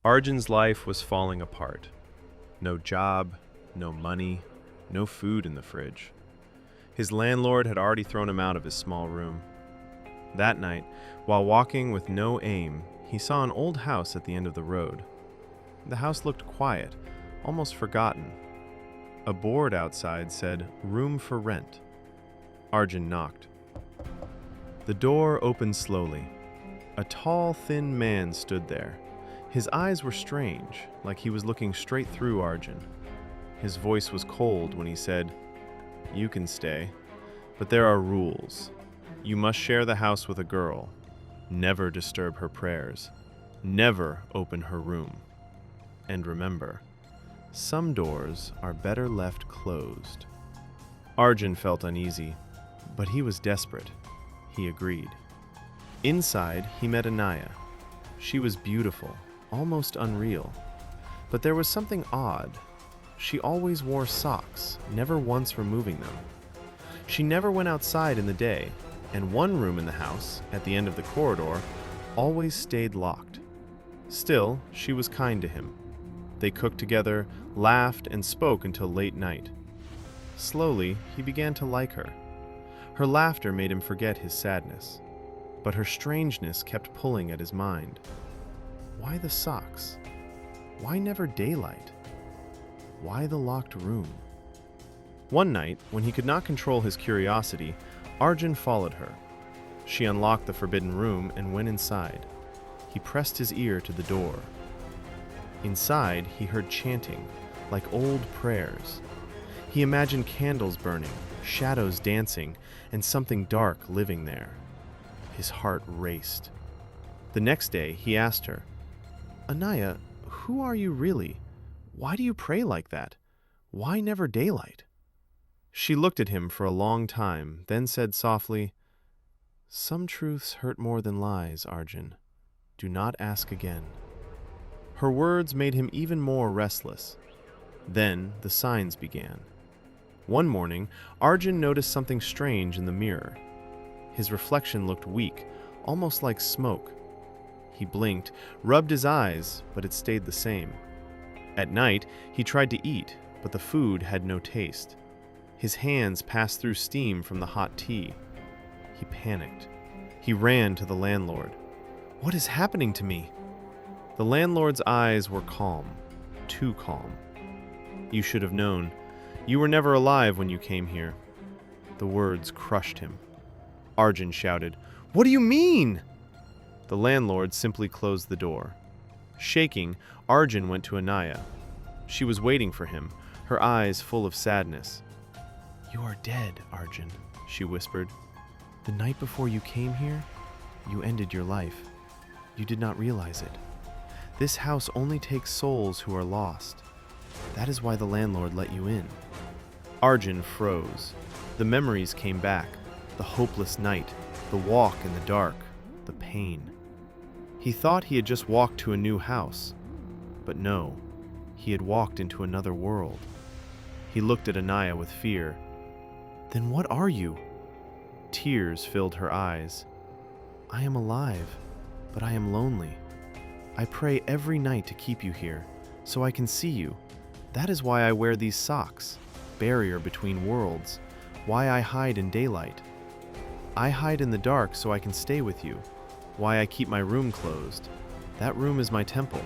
Arjun's life was falling apart. No job, no money, no food in the fridge. His landlord had already thrown him out of his small room. That night, while walking with no aim, he saw an old house at the end of the road. The house looked quiet, almost forgotten. A board outside said, "Room for rent." Arjun knocked. The door opened slowly. A tall, thin man stood there. His eyes were strange, like he was looking straight through Arjun. His voice was cold when he said, "You can stay, but there are rules. You must share the house with a girl. Never disturb her prayers. Never open her room. And remember, some doors are better left closed." Arjun felt uneasy, but he was desperate. He agreed. Inside, he met Anaya. She was beautiful, almost unreal. But there was something odd. She always wore socks, never once removing them. She never went outside in the day, and one room in the house, at the end of the corridor, always stayed locked. Still, she was kind to him. They cooked together, laughed, and spoke until late night. Slowly, he began to like her. Her laughter made him forget his sadness, but her strangeness kept pulling at his mind. Why the socks? Why never daylight? Why the locked room? One night, when he could not control his curiosity, Arjun followed her. She unlocked the forbidden room and went inside. He pressed his ear to the door. Inside, he heard chanting, like old prayers. He imagined candles burning, shadows dancing, and something dark living there. His heart raced. The next day, he asked her, "Anaya, who are you really? Why do you pray like that? Why never daylight?" She looked at him for a long time, then said softly, "Some truths hurt more than lies, Arjun. Do not ask again." Her words made him even more restless. Then the signs began. One morning, Arjun noticed something strange in the mirror. His reflection looked weak, almost like smoke. He blinked, rubbed his eyes, but it stayed the same. At night, he tried to eat, but the food had no taste. His hands passed through steam from the hot tea. He panicked. He ran to the landlord. "What is happening to me?" The landlord's eyes were calm, too calm. "You should have known. You were never alive when you came here." The words crushed him. Arjun shouted, "What do you mean?" The landlord simply closed the door. Shaking, Arjun went to Anaya. She was waiting for him, her eyes full of sadness. "You are dead, Arjun," she whispered. "The night before you came here, you ended your life. You did not realize it. This house only takes souls who are lost. That is why the landlord let you in." Arjun froze. The memories came back. The hopeless night, the walk in the dark, the pain. He thought he had just walked to a new house. But no, he had walked into another world. He looked at Anaya with fear. "Then what are you?" Tears filled her eyes. "I am alive, but I am lonely. I pray every night to keep you here, so I can see you. That is why I wear these socks, barrier between worlds, why I hide in daylight. I hide in the dark so I can stay with you, why I keep my room closed. That room is my temple."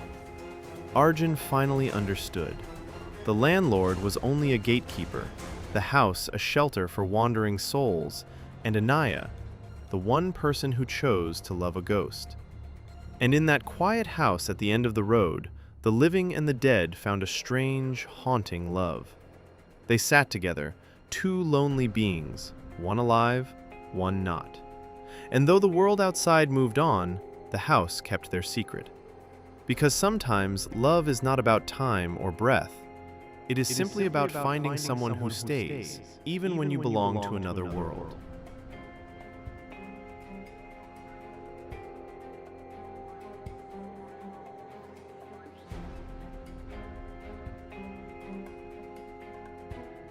Arjun finally understood. The landlord was only a gatekeeper, the house a shelter for wandering souls, and Anaya, the one person who chose to love a ghost. And in that quiet house at the end of the road, the living and the dead found a strange, haunting love. They sat together, two lonely beings, one alive, one not. And though the world outside moved on, the house kept their secret. Because sometimes love is not about time or breath. It is simply about finding someone who stays, even when you belong to another world.